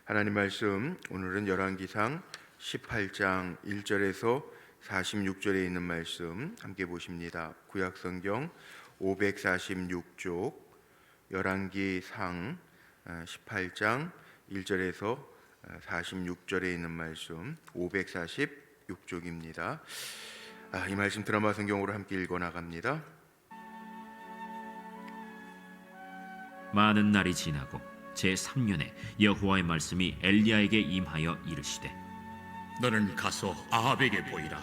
하나님 말씀 오늘은 열왕기상 18장 1절에서 46절에 있는 말씀 함께 보십니다. 구약성경 546쪽 열왕기상 18장 1절에서 46절에 있는 말씀 546쪽입니다. 이 말씀 드라마 성경으로 함께 읽어 나갑니다. 많은 날이 지나고 제3년에 여호와의 말씀이 엘리야에게 임하여 이르시되 너는 가서 아합에게 보이라.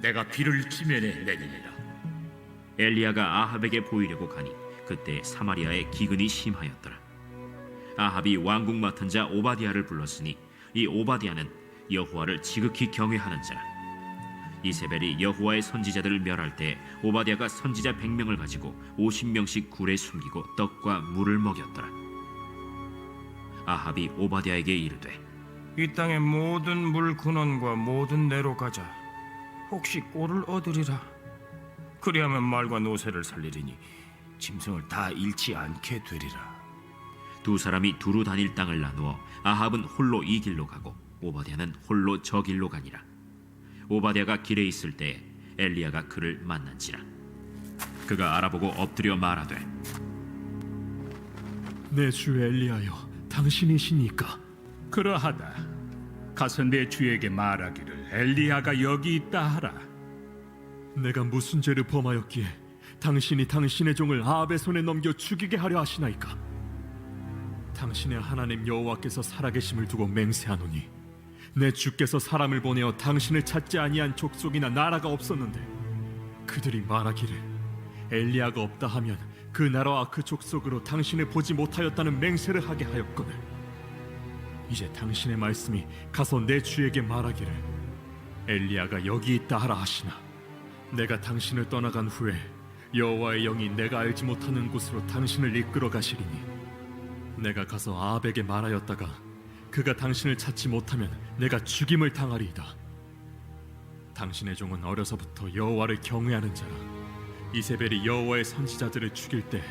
내가 비를 지면에 내리리라. 엘리야가 아합에게 보이려고 가니 그때 사마리아에 기근이 심하였더라. 아합이 왕궁 맡은 자 오바댜를 불렀으니 이 오바댜는 여호와를 지극히 경외하는 자라. 이세벨이 여호와의 선지자들을 멸할 때 오바댜가 선지자 100명을 가지고 50명씩 굴에 숨기고 떡과 물을 먹였더라. 아합이 오바댜에게 이르되 이 땅의 모든 물 근원과 모든 내로 가자. 혹시 꼴을 얻으리라. 그리하면 말과 노새를 살리리니 짐승을 다 잃지 않게 되리라. 두 사람이 두루 다닐 땅을 나누어 아합은 홀로 이 길로 가고 오바댜는 홀로 저 길로 가니라. 오바댜가 길에 있을 때 엘리야가 그를 만난지라. 그가 알아보고 엎드려 말하되 내 주 엘리야여, 당신이시니까? 그러하다. 가서 내 주에게 말하기를 엘리야가 여기 있다 하라. 내가 무슨 죄를 범하였기에 당신이 당신의 종을 아합의 손에 넘겨 죽이게 하려 하시나이까? 당신의 하나님 여호와께서 살아계심을 두고 맹세하노니 내 주께서 사람을 보내어 당신을 찾지 아니한 족속이나 나라가 없었는데 그들이 말하기를 엘리야가 없다 하면 그 나라와 그 족속으로 당신을 보지 못하였다는 맹세를 하게 하였거늘 이제 당신의 말씀이 가서 내 주에게 말하기를 엘리야가 여기 있다 하라 하시나 내가 당신을 떠나간 후에 여호와의 영이 내가 알지 못하는 곳으로 당신을 이끌어 가시리니 내가 가서 아합에게 말하였다가 그가 당신을 찾지 못하면 내가 죽임을 당하리이다. 당신의 종은 어려서부터 여호와를 경외하는 자라. 이세벨이 여호와의 선지자들을 죽일 때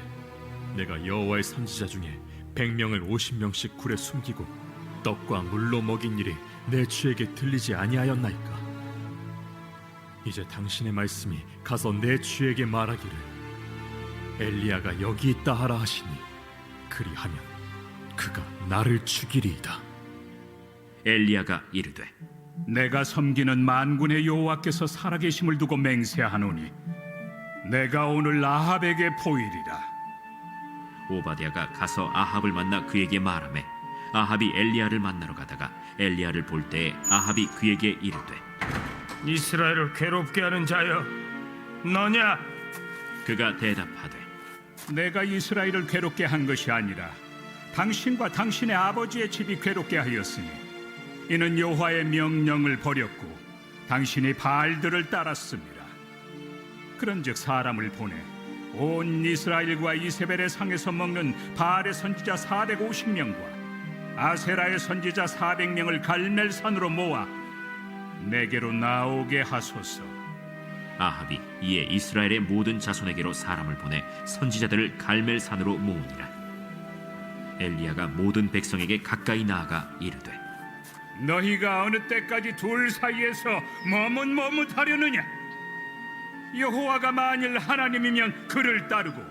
내가 여호와의 선지자 중에 100명을 50명씩 굴에 숨기고 떡과 물로 먹인 일이 내 주에게 들리지 아니하였나이까? 이제 당신의 말씀이 가서 내 주에게 말하기를 엘리야가 여기 있다 하라 하시니 그리하면 그가 나를 죽이리이다. 엘리야가 이르되 내가 섬기는 만군의 여호와께서 살아계심을 두고 맹세하노니 내가 오늘 아합에게 보이리라. 오바댜가 가서 아합을 만나 그에게 말하매 아합이 엘리야를 만나러 가다가 엘리야를 볼 때에 아합이 그에게 이르되 이스라엘을 괴롭게 하는 자여, 너냐? 그가 대답하되 내가 이스라엘을 괴롭게 한 것이 아니라 당신과 당신의 아버지의 집이 괴롭게 하였으니 이는 여호와의 명령을 버렸고 당신이 바알들을 따랐습니다. 그런즉 사람을 보내 온 이스라엘과 이세벨의 상에서 먹는 바알의 선지자 450명과 아세라의 선지자 400명을 갈멜산으로 모아 내게로 나오게 하소서. 아합이 이에 이스라엘의 모든 자손에게로 사람을 보내 선지자들을 갈멜산으로 모으니라. 엘리야가 모든 백성에게 가까이 나아가 이르되 너희가 어느 때까지 둘 사이에서 머뭇머뭇하려느냐? 여호와가 만일 하나님이면 그를 따르고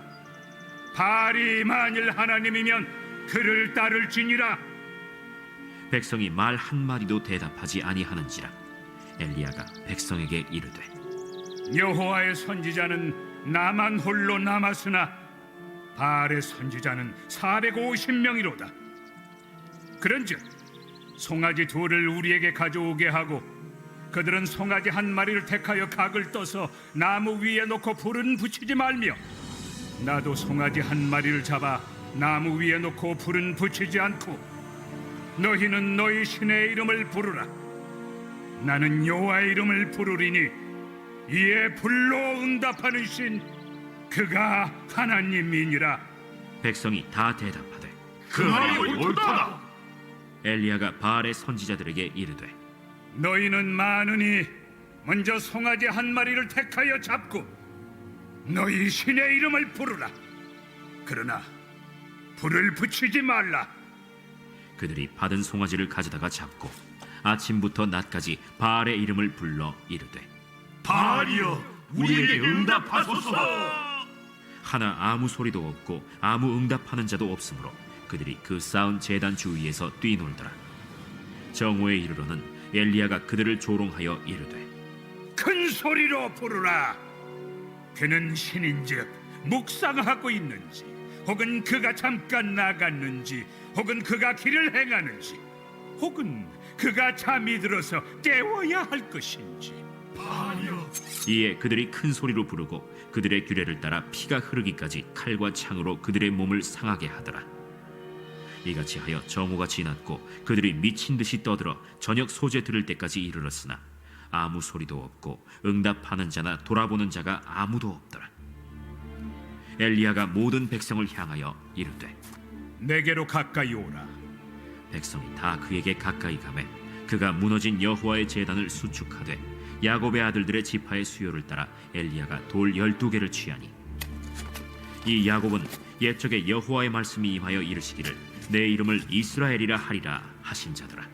바알이 만일 하나님이면 그를 따를지니라. 백성이 말 한마디도 대답하지 아니하는지라. 엘리야가 백성에게 이르되 여호와의 선지자는 나만 홀로 남았으나 바알의 선지자는 450명이로다. 그런즉 송아지 둘을 우리에게 가져오게 하고 그들은 송아지 한 마리를 택하여 각을 떠서 나무 위에 놓고 불은 붙이지 말며 나도 송아지 한 마리를 잡아 나무 위에 놓고 불은 붙이지 않고 너희는 너희 신의 이름을 부르라. 나는 여호와의 이름을 부르리니 이에 불로 응답하는 신 그가 하나님이니라. 백성이 다 대답하되 그 말이 옳다. 엘리야가 바알의 선지자들에게 이르되 너희는 많으니 먼저 송아지 한 마리를 택하여 잡고 너희 신의 이름을 부르라. 그러나 불을 붙이지 말라. 그들이 받은 송아지를 가져다가 잡고 아침부터 낮까지 바알의 이름을 불러 이르되 바알이여, 우리에게 응답하소서. 하나 아무 소리도 없고 아무 응답하는 자도 없으므로 그들이 그 쌓은 제단 주위에서 뛰놀더라. 정오에 이르러는 엘리야가 그들을 조롱하여 이르되 큰 소리로 부르라. 그는 신인즉 묵상하고 있는지, 혹은 그가 잠깐 나갔는지, 혹은 그가 길을 행하는지, 혹은 그가 잠이 들어서 깨워야 할 것인지. 이에 그들이 큰 소리로 부르고 그들의 규례를 따라 피가 흐르기까지 칼과 창으로 그들의 몸을 상하게 하더라. 이같이 하여 정오가 지났고 그들이 미친 듯이 떠들어 저녁 소재 들을 때까지 이르렀으나 아무 소리도 없고 응답하는 자나 돌아보는 자가 아무도 없더라. 엘리야가 모든 백성을 향하여 이르되 내게로 가까이 오라. 백성이 다 그에게 가까이 가매 그가 무너진 여호와의 제단을 수축하되 야곱의 아들들의 지파의 수요를 따라 엘리야가 돌 12개를 취하니 이 야곱은 옛적에 여호와의 말씀이 임하여 이르시기를 내 이름을 이스라엘이라 하리라 하신 자더라.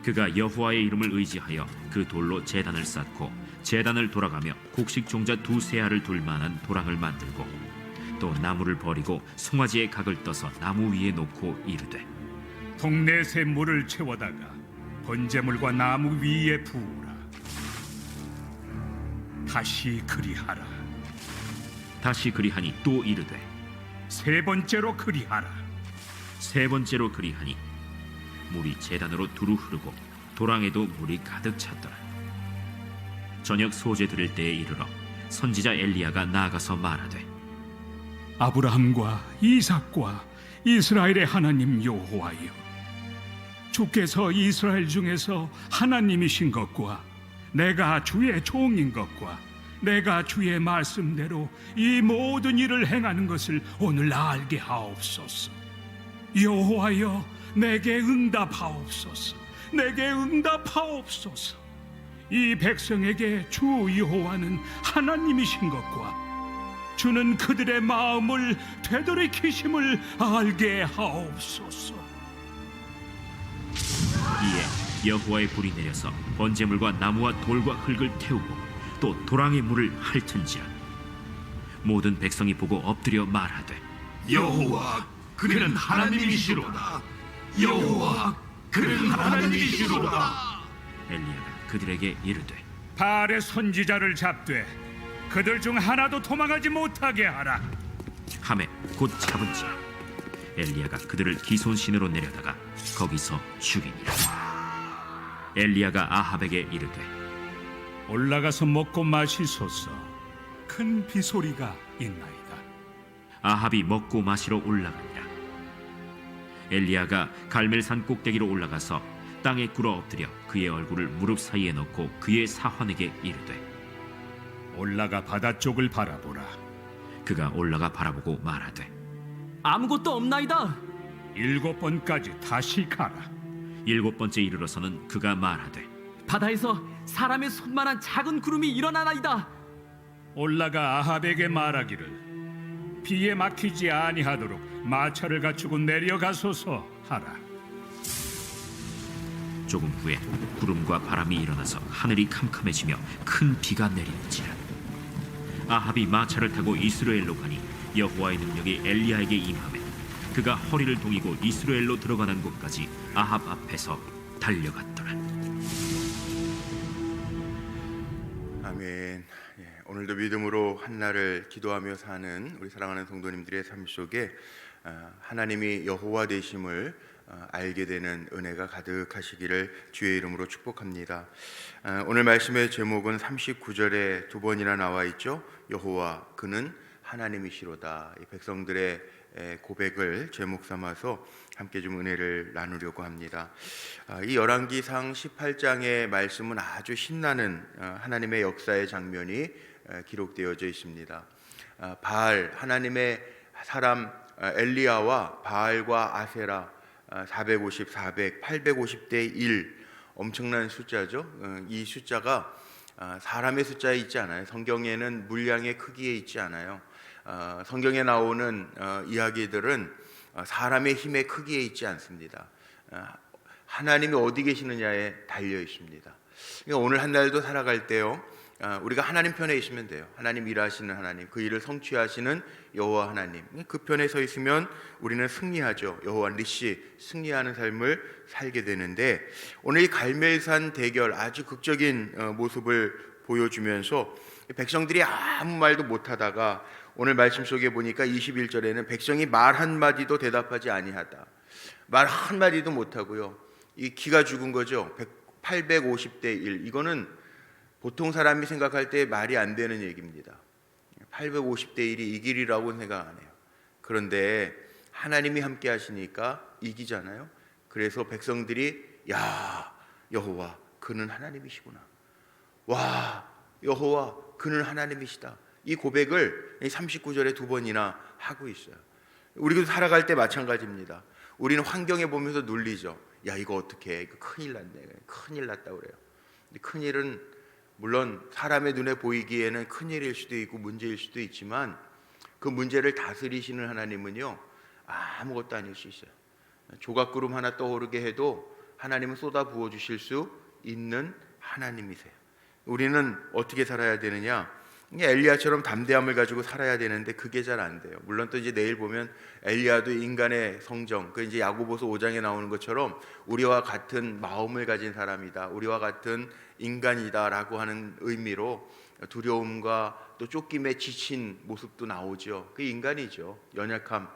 그가 여호와의 이름을 의지하여 그 돌로 제단을 쌓고 제단을 돌아가며 곡식 종자 2 알을 둘 만한 도랑을 만들고 또 나무를 버리고 송아지의 각을 떠서 나무 위에 놓고 이르되 동네 새 물을 채워다가 번제물과 나무 위에 부으라. 다시 그리하라. 다시 그리하니 또 이르되 3번째로 그리하라. 3번째로 그리하니 물이 제단으로 두루 흐르고 도랑에도 물이 가득 찼더라. 저녁 소재 들을 때에 이르러 선지자 엘리야가 나아가서 말하되 아브라함과 이삭과 이스라엘의 하나님 여호와여, 주께서 이스라엘 중에서 하나님이신 것과 내가 주의 종인 것과 내가 주의 말씀대로 이 모든 일을 행하는 것을 오늘 알게 하옵소서. 여호와여, 내게 응답하옵소서. 내게 응답하옵소서. 이 백성에게 주 여호와는 하나님이신 것과 주는 그들의 마음을 되돌이키심을 알게 하옵소서. 이에 여호와의 불이 내려서 번제물과 나무와 돌과 흙을 태우고 또 도랑의 물을 핥은지라. 모든 백성이 보고 엎드려 말하되 여호와, 그는 하나님이시로다. 여호와, 그는 하나님이시로다. 엘리야가 그들에게 이르되 바알의 선지자를 잡되 그들 중 하나도 도망하지 못하게 하라. 하매 곧 잡은지라. 엘리야가 그들을 기손신으로 내려다가 거기서 죽이니라. 엘리야가 아합에게 이르되 올라가서 먹고 마시소서. 큰 비소리가 있나이다. 아합이 먹고 마시러 올라가니라. 엘리야가 갈멜산 꼭대기로 올라가서 땅에 꿇어 엎드려 그의 얼굴을 무릎 사이에 넣고 그의 사환에게 이르되 올라가 바다 쪽을 바라보라. 그가 올라가 바라보고 말하되 아무것도 없나이다. 7번까지 다시 가라. 7번째 이르러서는 그가 말하되 바다에서 사람의 손만한 작은 구름이 일어나나이다. 올라가 아합에게 말하기를 비에 막히지 아니하도록 마차를 갖추고 내려가소서 하라. 조금 후에 구름과 바람이 일어나서 하늘이 캄캄해지며 큰 비가 내리는지라. 아합이 마차를 타고 이스라엘로 가니 여호와의 능력이 엘리야에게 임하매 그가 허리를 동이고 이스라엘로 들어가는 곳까지 아합 앞에서 달려갔더라. 아멘. 오늘도 믿음으로 한날을 기도하며 사는 우리 사랑하는 성도님들의 삶 속에 하나님이 여호와 되심을 알게 되는 은혜가 가득하시기를 주의 이름으로 축복합니다. 오늘 말씀의 제목은 39절에 2번이나 나와 있죠. 여호와, 그는 하나님이시로다. 이 백성들의 고백을 제목 삼아서 함께 좀 은혜를 나누려고 합니다. 이 열왕기상 18장의 말씀은 아주 신나는 하나님의 역사의 장면이 기록되어져 있습니다. 바알, 하나님의 사람 엘리야와 바알과 아세라 450, 400, 850대 1 엄청난 숫자죠. 이 숫자가 사람의 숫자에 있지 않아요. 성경에는 물량의 크기에 있지 않아요. 성경에 나오는 이야기들은 사람의 힘의 크기에 있지 않습니다. 하나님이 어디 계시느냐에 달려 있습니다. 그러니까 오늘 한 날도 살아갈 때요, 우리가 하나님 편에 있으면 돼요. 하나님 일하시는 하나님, 그 일을 성취하시는 여호와 하나님, 그 편에 서 있으면 우리는 승리하죠. 여호와 니시, 승리하는 삶을 살게 되는데, 오늘 이 갈멜산 대결 아주 극적인 모습을 보여주면서 백성들이 아무 말도 못하다가 오늘 말씀 속에 보니까 21절에는 백성이 말 한마디도 대답하지 아니하다. 말 한마디도 못하고요, 이 기가 죽은 거죠. 850대 1. 이거는 보통 사람이 생각할 때 말이 안 되는 얘기입니다. 850대 1이 이길이라고 생각 안 해요. 그런데 하나님이 함께 하시니까 이기잖아요. 그래서 백성들이 야, 여호와 그는 하나님이시구나. 와, 여호와 그는 하나님이시다. 이 고백을 39절에 2번이나 하고 있어요. 우리도 살아갈 때 마찬가지입니다. 우리는 환경에 보면서 눌리죠. 야, 이거 어떡해, 이거 큰일 났네, 큰일 났다 그래요. 큰일은 물론 사람의 눈에 보이기에는 큰일일 수도 있고 문제일 수도 있지만, 그 문제를 다스리시는 하나님은요, 아무것도 아닐 수 있어요. 조각구름 하나 떠오르게 해도 하나님은 쏟아 부어 주실 수 있는 하나님이세요. 우리는 어떻게 살아야 되느냐? 엘리야처럼 담대함을 가지고 살아야 되는데 그게 잘 안 돼요. 물론 또 이제 내일 보면 엘리야도 인간의 성정, 그 이제 야고보서 5장에 나오는 것처럼 우리와 같은 마음을 가진 사람이다, 우리와 같은 인간이다라고 하는 의미로 두려움과 또 쫓김에 지친 모습도 나오죠. 그 인간이죠. 연약함,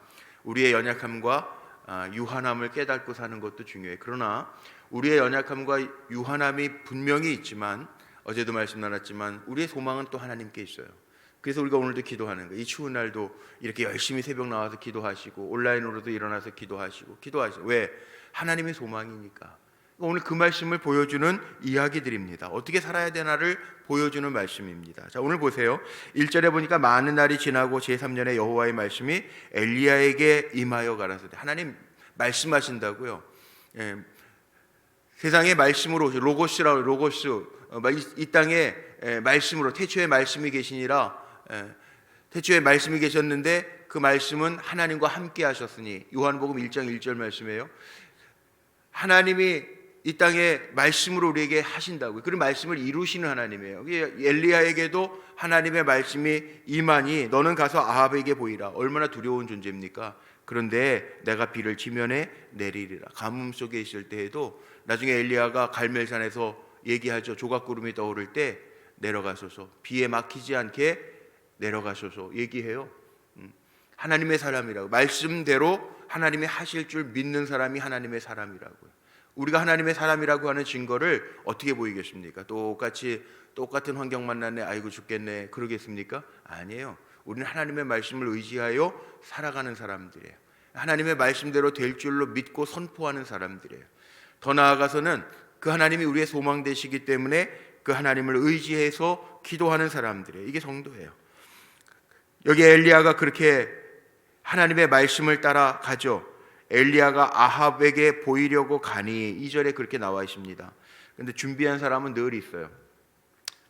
우리의 연약함과 유한함을 깨닫고 사는 것도 중요해요. 그러나 우리의 연약함과 유한함이 분명히 있지만, 어제도 말씀 나눴지만 우리의 소망은 또 하나님께 있어요. 그래서 우리가 오늘도 기도하는 거예요. 이 추운 날도 이렇게 열심히 새벽 나와서 기도하시고 온라인으로도 일어나서 기도하시고 왜? 하나님의 소망이니까. 오늘 그 말씀을 보여주는 이야기들입니다. 어떻게 살아야 되나를 보여주는 말씀입니다. 자, 오늘 보세요. 1절에 보니까 많은 날이 지나고 제3년에 여호와의 말씀이 엘리야에게 임하여 가라사대. 하나님 말씀하신다고요. 세상의 말씀으로, 로고스라고, 로고스, 이 땅에 말씀으로, 태초에 말씀이 계시니라. 태초에 말씀이 계셨는데 그 말씀은 하나님과 함께 하셨으니, 요한복음 1장 1절 말씀이에요. 하나님이 이 땅에 말씀으로 우리에게 하신다고요. 그런 말씀을 이루시는 하나님이에요. 엘리야에게도 하나님의 말씀이 임하니 너는 가서 아합에게 보이라. 얼마나 두려운 존재입니까? 그런데 내가 비를 지면에 내리리라. 가뭄 속에 있을 때에도 나중에 엘리야가 갈멜산에서 얘기하죠. 조각구름이 떠오를 때 내려가소서, 비에 막히지 않게 내려가소서 얘기해요. 하나님의 사람이라고, 말씀대로 하나님이 하실 줄 믿는 사람이 하나님의 사람이라고요. 우리가 하나님의 사람이라고 하는 증거를 어떻게 보이겠습니까? 똑같은 환경 만났네, 아이고 죽겠네 그러겠습니까? 아니에요. 우리는 하나님의 말씀을 의지하여 살아가는 사람들이에요. 하나님의 말씀대로 될 줄로 믿고 선포하는 사람들이에요. 더 나아가서는 그 하나님이 우리의 소망 되시기 때문에 그 하나님을 의지해서 기도하는 사람들이에요. 이게 성도예요. 여기 엘리야가 그렇게 하나님의 말씀을 따라가죠. 엘리야가 아합에게 보이려고 가니, 2절에 그렇게 나와 있습니다. 그런데 준비한 사람은 늘 있어요.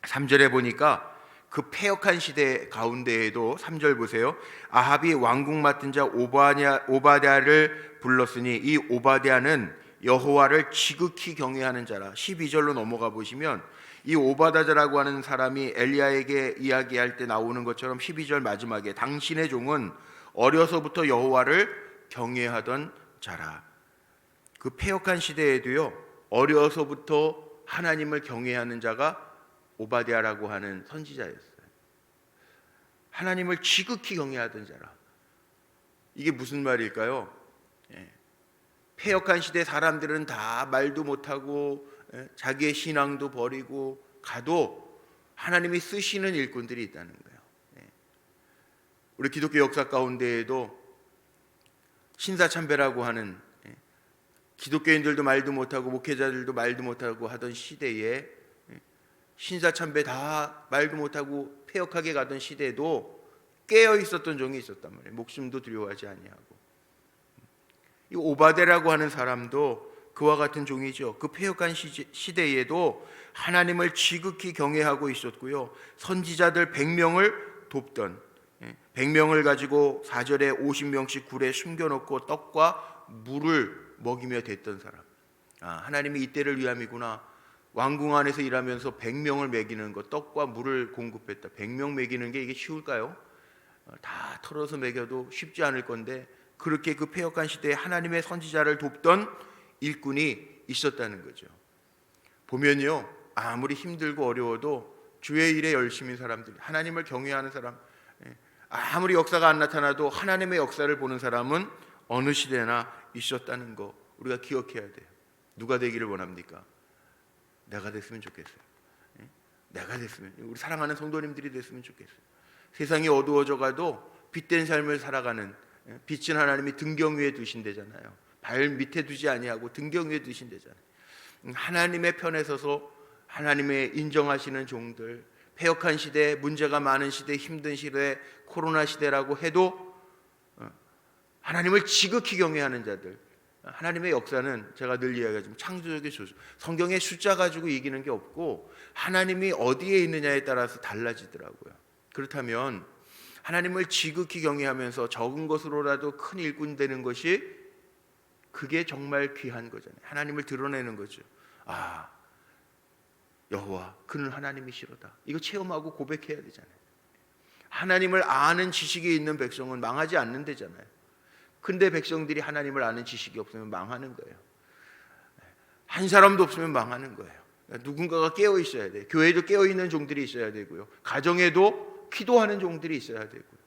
3절에 보니까 그 패역한 시대 가운데에도 3절 보세요. 아합이 왕궁 맡은 자 오바댜를 불렀으니 이 오바댜는 여호와를 지극히 경외하는 자라. 12절로 넘어가 보시면 이 오바댜라고 하는 사람이 엘리야에게 이야기할 때 나오는 것처럼 12절 마지막에 당신의 종은 어려서부터 여호와를 경외하던 자라. 그 패역한 시대에도요, 어려서부터 하나님을 경외하는 자가 오바댜라고 하는 선지자였어요. 하나님을 지극히 경외하던 자라. 이게 무슨 말일까요? 패역한 시대 사람들은 다 말도 못하고 자기의 신앙도 버리고 가도 하나님이 쓰시는 일꾼들이 있다는 거예요. 우리 기독교 역사 가운데에도 신사참배라고 하는, 기독교인들도 말도 못하고 목회자들도 말도 못하고 하던 시대에, 신사참배 다 말도 못하고 패역하게 가던 시대에도 깨어 있었던 종이 있었단 말이에요. 목숨도 두려워하지 아니하고. 이 오바댜라고 하는 사람도 그와 같은 종이죠. 그 패역한 시대에도 하나님을 지극히 경외하고 있었고요, 선지자들 100명을 돕던, 100명을 가지고 4절에 50명씩 굴에 숨겨놓고 떡과 물을 먹이며 됐던 사람. 하나님이 이때를 위함이구나. 왕궁 안에서 일하면서 100명을 먹이는 것, 떡과 물을 공급했다. 100명 먹이는 게 이게 쉬울까요? 다 털어서 먹여도 쉽지 않을 건데 그렇게 그 패역한 시대에 하나님의 선지자를 돕던 일꾼이 있었다는 거죠. 보면요, 아무리 힘들고 어려워도 주의 일에 열심인 사람들, 하나님을 경외하는 사람, 아무리 역사가 안 나타나도 하나님의 역사를 보는 사람은 어느 시대나 있었다는 거 우리가 기억해야 돼요. 누가 되기를 원합니까? 내가 됐으면 좋겠어요. 내가 됐으면, 우리 사랑하는 성도님들이 됐으면 좋겠어요. 세상이 어두워져 가도 빛된 삶을 살아가는, 빛은 하나님이 등경 위에 두신대잖아요. 발 밑에 두지 아니하고 등경 위에 두신대잖아요. 하나님의 편에 서서 하나님의 인정하시는 종들, 패역한 시대, 문제가 많은 시대, 힘든 시대, 코로나 시대라고 해도 하나님을 지극히 경외하는 자들, 하나님의 역사는 제가 늘 이야기하지만 창조적인 소수, 성경의 숫자 가지고 이기는 게 없고 하나님이 어디에 있느냐에 따라서 달라지더라고요. 그렇다면 하나님을 지극히 경외하면서 적은 것으로라도 큰 일꾼 되는 것이, 그게 정말 귀한 거잖아요. 하나님을 드러내는 거죠. 여호와 그는 하나님이시로다. 이거 체험하고 고백해야 되잖아요. 하나님을 아는 지식이 있는 백성은 망하지 않는다잖아요. 근데 백성들이 하나님을 아는 지식이 없으면 망하는 거예요. 한 사람도 없으면 망하는 거예요. 누군가가 깨어 있어야 돼요. 교회도 깨어 있는 종들이 있어야 되고요. 가정에도 기도하는 종들이 있어야 되고요.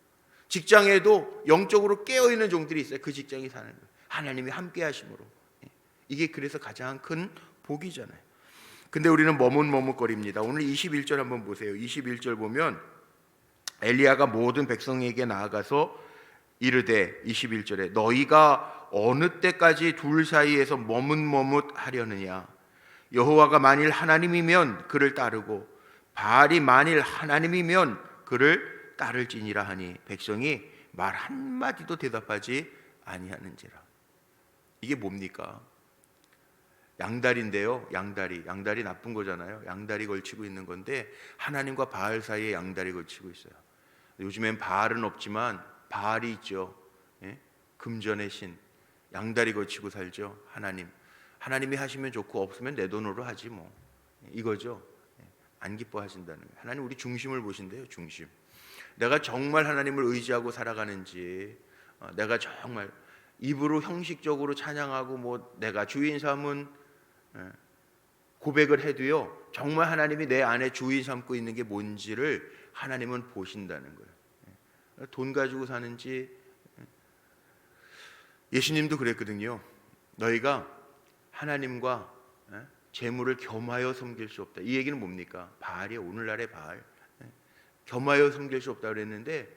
직장에도 영적으로 깨어 있는 종들이 있어야 그 직장이 사는 거예요. 하나님이 함께 하심으로. 이게 그래서 가장 큰 복이잖아요. 근데 우리는 머뭇머뭇거립니다. 오늘 21절 한번 보세요. 21절 보면 엘리야가 모든 백성에게 나아가서 이르되, 21절에 너희가 어느 때까지 둘 사이에서 머뭇머뭇하려느냐. 여호와가 만일 하나님이면 그를 따르고 바알이 만일 하나님이면 그를 따를지니라 하니 백성이 말 한마디도 대답하지 아니하는지라. 이게 뭡니까? 양다리인데요. 양다리 나쁜 거잖아요. 양다리 걸치고 있는 건데 하나님과 바알 사이에 양다리 걸치고 있어요. 요즘엔 바알은 없지만 바알이 있죠. 금전의 신, 양다리 걸치고 살죠. 하나님이 하시면 좋고 없으면 내 돈으로 하지 뭐, 이거죠. 안 기뻐하신다는 거예요. 하나님 우리 중심을 보신대요. 중심. 내가 정말 하나님을 의지하고 살아가는지, 내가 정말 입으로 형식적으로 찬양하고 뭐 내가 주인 삼은 고백을 해도요, 정말 하나님이 내 안에 주인 삼고 있는 게 뭔지를 하나님은 보신다는 거예요. 돈 가지고 사는지, 예수님도 그랬거든요. 너희가 하나님과 재물을 겸하여 섬길 수 없다. 이 얘기는 뭡니까? 바알이에요. 오늘날의 바알. 겸하여 섬길 수 없다 그랬는데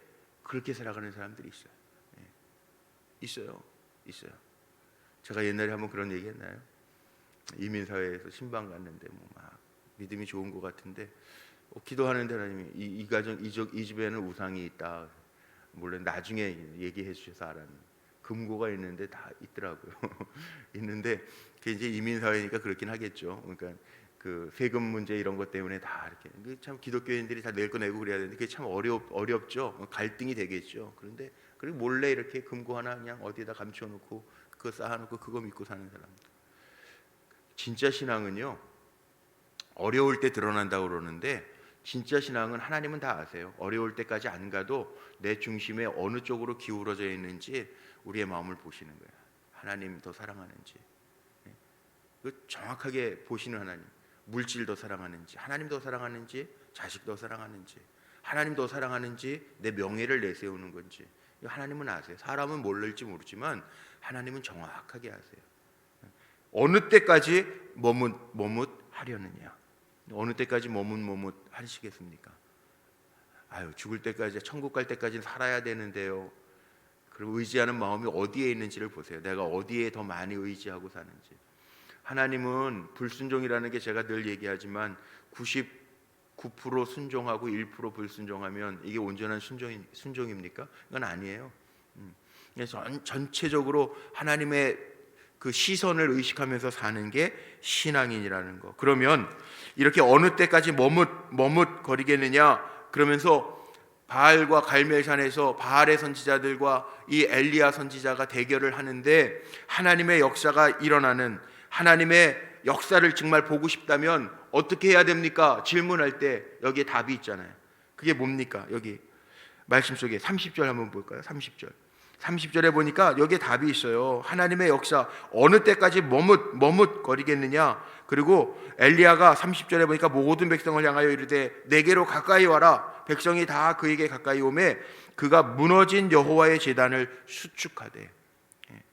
그렇게 살아가는 사람들이 있어요. 있어요. 제가 옛날에 한번 그런 얘기 했나요? 이민사회에서 신방 갔는데 뭐 막 믿음이 좋은 것 같은데 기도하는데 하나님이 이 가정 이 집에는 우상이 있다. 물론 나중에 얘기해 주셔서 알았는데 금고가 있는데 다 있더라고요. 있는데 그게 이제 이민사회니까 그렇긴 하겠죠. 그러니까 그 세금 문제 이런 것 때문에 다 이렇게, 참 기독교인들이 다 낼 거 내고 그래야 되는데 그게 참 어렵죠. 갈등이 되겠죠. 그런데 그리고 몰래 이렇게 금고 하나 그냥 어디에다 감춰놓고 그거 쌓아놓고 그거 믿고 사는 사람들. 진짜 신앙은요, 어려울 때 드러난다고 그러는데 진짜 신앙은 하나님은 다 아세요. 어려울 때까지 안 가도 내 중심에 어느 쪽으로 기울어져 있는지 우리의 마음을 보시는 거예요. 하나님 더 사랑하는지, 정확하게 보시는 하나님. 물질 더 사랑하는지, 하나님 더 사랑하는지, 자식 더 사랑하는지, 하나님 더 사랑하는지, 내 명예를 내세우는 건지, 하나님은 아세요. 사람은 모를지 모르지만 하나님은 정확하게 아세요. 어느 때까지 머뭇하려느냐? 어느 때까지 머뭇하시겠습니까? 죽을 때까지, 천국 갈 때까지는 살아야 되는데요. 그리고 의지하는 마음이 어디에 있는지를 보세요. 내가 어디에 더 많이 의지하고 사는지. 하나님은 불순종이라는 게 제가 늘 얘기하지만 99% 순종하고 1% 불순종하면 이게 온전한 순종입니까? 그건 아니에요. 그래서 전체적으로 하나님의 그 시선을 의식하면서 사는 게 신앙인이라는 거. 그러면 이렇게 어느 때까지 머뭇거리겠느냐? 그러면서 바알과 갈멜산에서 바알의 선지자들과 이 엘리야 선지자가 대결을 하는데 하나님의 역사가 일어나는, 하나님의 역사를 정말 보고 싶다면 어떻게 해야 됩니까? 질문할 때 여기에 답이 있잖아요. 그게 뭡니까? 여기 말씀 속에 30절 한번 볼까요? 30절에 보니까 여기에 답이 있어요. 하나님의 역사 어느 때까지 머뭇거리겠느냐. 그리고 엘리야가 30절에 보니까 모든 백성을 향하여 이르되 내게로 가까이 와라. 백성이 다 그에게 가까이 오매 그가 무너진 여호와의 제단을 수축하되,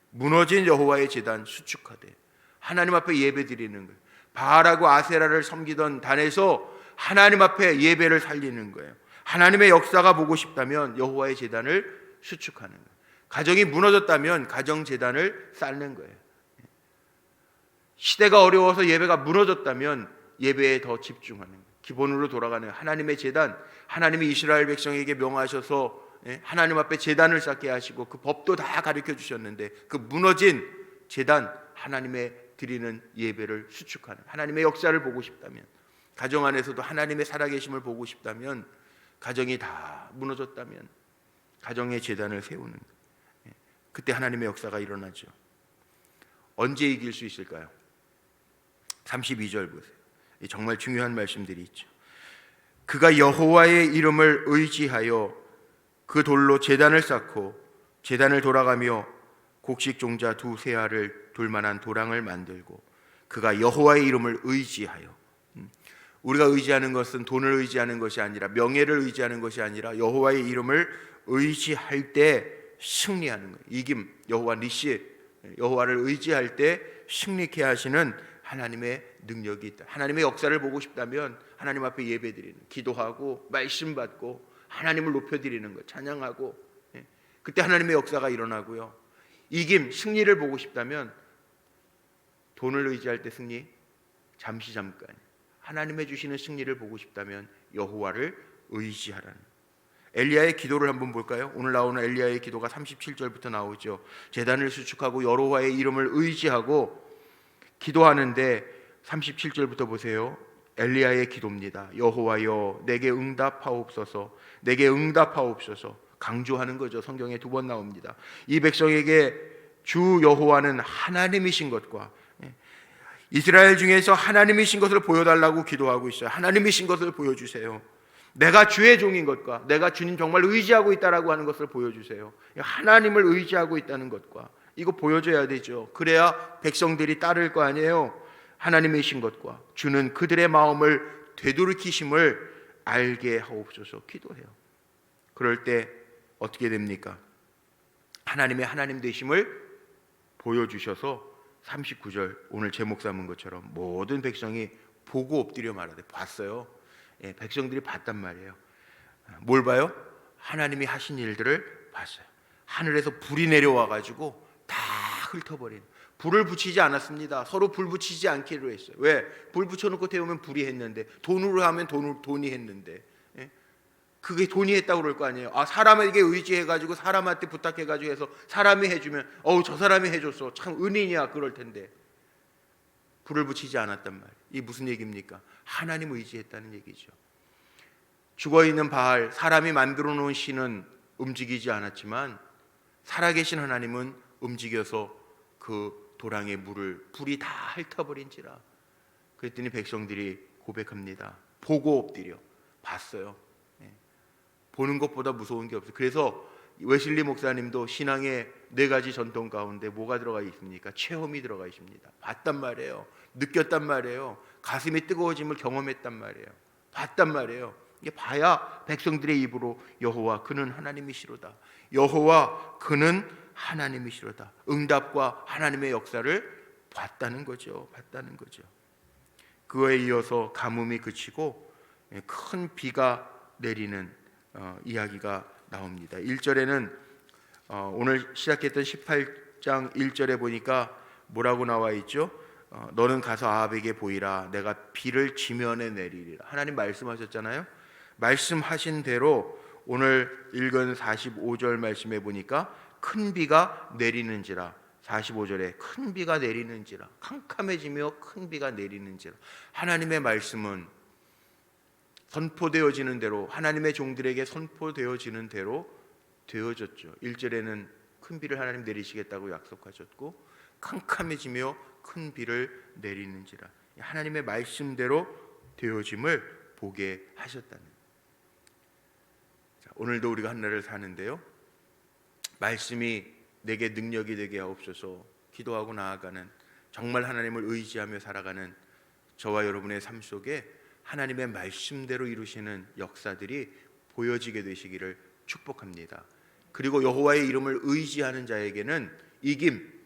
무너진 여호와의 제단 수축하되, 하나님 앞에 예배 드리는 거예요. 바알하고 아세라를 섬기던 단에서 하나님 앞에 예배를 살리는 거예요. 하나님의 역사가 보고 싶다면 여호와의 제단을 수축하는 거예요. 가정이 무너졌다면 가정 제단을 쌓는 거예요. 시대가 어려워서 예배가 무너졌다면 예배에 더 집중하는 거예요. 기본으로 돌아가는 하나님의 제단, 하나님이 이스라엘 백성에게 명하셔서 하나님 앞에 제단을 쌓게 하시고 그 법도 다 가르쳐 주셨는데 그 무너진 제단, 하나님의 드리는 예배를 수축하는, 하나님의 역사를 보고 싶다면, 가정 안에서도 하나님의 살아계심을 보고 싶다면, 가정이 다 무너졌다면 가정의 제단을 세우는 거예요. 그때 하나님의 역사가 일어나죠. 언제 이길 수 있을까요? 32절 보세요. 정말 중요한 말씀들이 있죠. 그가 여호와의 이름을 의지하여 그 돌로 제단을 쌓고 제단을 돌아가며 곡식 종자 두 세알을 둘 만한 도랑을 만들고, 그가 여호와의 이름을 의지하여, 우리가 의지하는 것은 돈을 의지하는 것이 아니라, 명예를 의지하는 것이 아니라 여호와의 이름을 의지할 때 승리하는 거예요. 이김, 여호와 니시, 여호와를 의지할 때 승리케 하시는 하나님의 능력이 있다. 하나님의 역사를 보고 싶다면 하나님 앞에 예배드리는, 기도하고 말씀 받고 하나님을 높여드리는 것, 찬양하고, 그때 하나님의 역사가 일어나고요. 이김, 승리를 보고 싶다면 돈을 의지할 때 승리, 잠깐 하나님의 주시는 승리를 보고 싶다면 여호와를 의지하라는. 엘리야의 기도를 한번 볼까요? 오늘 나오는 엘리야의 기도가 37절부터 나오죠. 제단을 수축하고 여호와의 이름을 의지하고 기도하는데 37절부터 보세요. 엘리야의 기도입니다. 여호와여 내게 응답하옵소서, 내게 응답하옵소서. 강조하는 거죠. 성경에 2번 나옵니다. 이 백성에게 주 여호와는 하나님이신 것과 이스라엘 중에서 하나님이신 것을 보여달라고 기도하고 있어요. 하나님이신 것을 보여주세요. 내가 주의 종인 것과 내가 주님 정말 의지하고 있다라고 하는 것을 보여주세요. 하나님을 의지하고 있다는 것과 이거 보여줘야 되죠. 그래야 백성들이 따를 거 아니에요. 하나님이신 것과 주는 그들의 마음을 되돌이키심을 알게 하옵소서. 기도해요. 그럴 때 어떻게 됩니까? 하나님의 하나님 되심을 보여주셔서 39절 오늘 제목 삼은 것처럼 모든 백성이 보고 엎드려 말하되, 봤어요. 백성들이 봤단 말이에요. 뭘 봐요? 하나님이 하신 일들을 봤어요. 하늘에서 불이 내려와 가지고 다 훑어버린, 불을 붙이지 않았습니다. 서로 불 붙이지 않기로 했어요. 왜? 불 붙여놓고 태우면 불이 했는데, 돈으로 하면 돈이 했는데, 그게 돈이 했다고 그럴 거 아니에요. 사람에게 의지해가지고 사람한테 부탁해가지고 해서 사람이 해주면 저 사람이 해줬어, 참 은인이야, 그럴 텐데 불을 붙이지 않았단 말이에요. 이게 무슨 얘기입니까? 하나님 의지했다는 얘기죠. 죽어있는 바알, 사람이 만들어 놓은 신은 움직이지 않았지만 살아계신 하나님은 움직여서 그 도랑의 물을 불이 다 핥아버린지라. 그랬더니 백성들이 고백합니다. 보고 엎드려 봤어요. 보는 것보다 무서운 게 없어요. 그래서 웨슬리 목사님도 신앙의 4가지 전통 가운데 뭐가 들어가 있습니까? 체험이 들어가 있습니다. 봤단 말이에요. 느꼈단 말이에요. 가슴이 뜨거워짐을 경험했단 말이에요. 봤단 말이에요. 이게 봐야 백성들의 입으로 여호와 그는 하나님이시로다, 여호와 그는 하나님이시로다, 응답과 하나님의 역사를 봤다는 거죠. 봤다는 거죠. 그거에 이어서 가뭄이 그치고 큰 비가 내리는 이야기가 나옵니다. 1절에는 오늘 시작했던 18장 1절에 보니까 뭐라고 나와 있죠? 너는 가서 아합에게 보이라, 내가 비를 지면에 내리리라. 하나님 말씀하셨잖아요. 말씀하신 대로 오늘 읽은 45절 말씀에 보니까 큰 비가 내리는지라. 45절에 큰 비가 내리는지라, 캄캄해지며 큰 비가 내리는지라. 하나님의 말씀은 선포되어지는 대로, 하나님의 종들에게 선포되어지는 대로 되어졌죠. 1절에는 큰 비를 하나님 내리시겠다고 약속하셨고 캄캄해지며 큰 비를 내리는지라, 하나님의 말씀대로 되어짐을 보게 하셨다는. 자, 오늘도 우리가 한날을 사는데요, 말씀이 내게 능력이 되게 하옵소서 기도하고 나아가는, 정말 하나님을 의지하며 살아가는 저와 여러분의 삶 속에 하나님의 말씀대로 이루시는 역사들이 보여지게 되시기를 축복합니다. 그리고 여호와의 이름을 의지하는 자에게는 이김,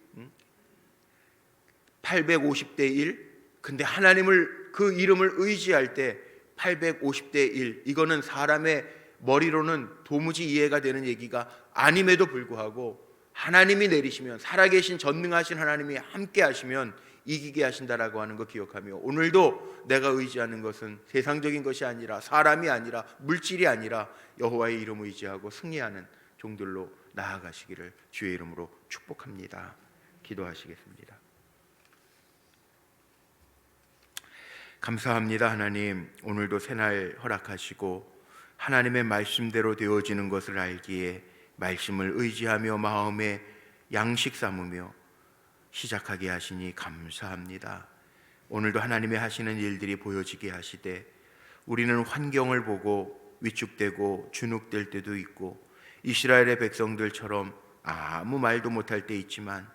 850대 1. 근데 하나님을, 그 이름을 의지할 때 850대 1, 이거는 사람의 머리로는 도무지 이해가 되는 얘기가 아님에도 불구하고 하나님이 내리시면, 살아계신 전능하신 하나님이 함께 하시면 이기게 하신다라고 하는 거 기억하며, 오늘도 내가 의지하는 것은 세상적인 것이 아니라, 사람이 아니라, 물질이 아니라 여호와의 이름을 의지하고 승리하는 종들로 나아가시기를 주의 이름으로 축복합니다. 기도하시겠습니다. 감사합니다. 하나님, 오늘도 새날 허락하시고 하나님의 말씀대로 되어지는 것을 알기에 말씀을 의지하며 마음에 양식 삼으며 시작하게 하시니 감사합니다. 오늘도 하나님의 하시는 일들이 보여지게 하시되, 우리는 환경을 보고 위축되고 주눅될 때도 있고 이스라엘의 백성들처럼 아무 말도 못할 때 있지만,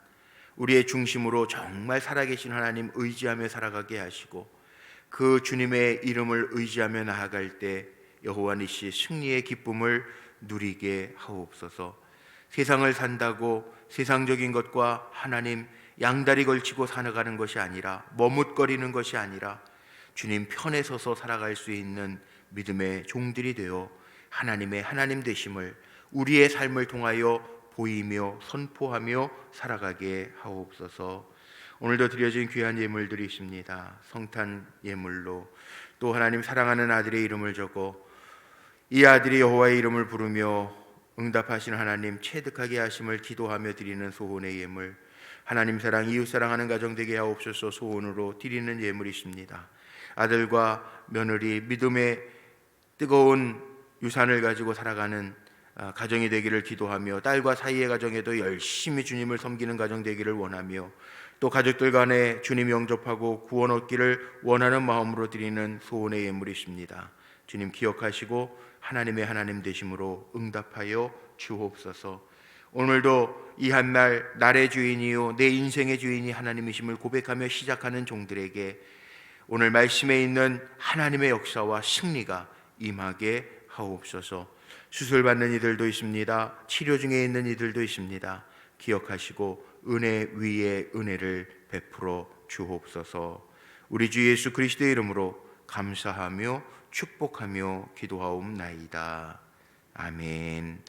우리의 중심으로 정말 살아계신 하나님 의지하며 살아가게 하시고, 그 주님의 이름을 의지하며 나아갈 때 여호와 니시 승리의 기쁨을 누리게 하옵소서. 세상을 산다고 세상적인 것과 하나님 양다리 걸치고 살아가는 것이 아니라, 머뭇거리는 것이 아니라 주님 편에 서서 살아갈 수 있는 믿음의 종들이 되어 하나님의 하나님 되심을 우리의 삶을 통하여 보이며 선포하며 살아가게 하옵소서. 오늘도 드려진 귀한 예물들이 있습니다. 성탄 예물로 또 하나님 사랑하는 아들의 이름을 적어 이 아들이 여호와의 이름을 부르며 응답하시는 하나님 체득하게 하심을 기도하며 드리는 소원의 예물, 하나님 사랑, 이웃 사랑하는 가정 되게 하옵소서. 소원으로 드리는 예물이십니다. 아들과 며느리 믿음의 뜨거운 유산을 가지고 살아가는 가정이 되기를 기도하며, 딸과 사이의 가정에도 열심히 주님을 섬기는 가정 되기를 원하며, 또 가족들 간에 주님 영접하고 구원 얻기를 원하는 마음으로 드리는 소원의 예물이십니다. 주님 기억하시고 하나님의 하나님 되심으로 응답하여 주옵소서. 오늘도 이 한날 날의 주인이요 내 인생의 주인이 하나님이심을 고백하며 시작하는 종들에게 오늘 말씀에 있는 하나님의 역사와 승리가 임하게 하옵소서. 수술받는 이들도 있습니다. 치료 중에 있는 이들도 있습니다. 기억하시고 은혜 위에 은혜를 베풀어 주옵소서. 우리 주 예수 그리스도의 이름으로 감사하며 축복하며 기도하옵나이다. 아멘.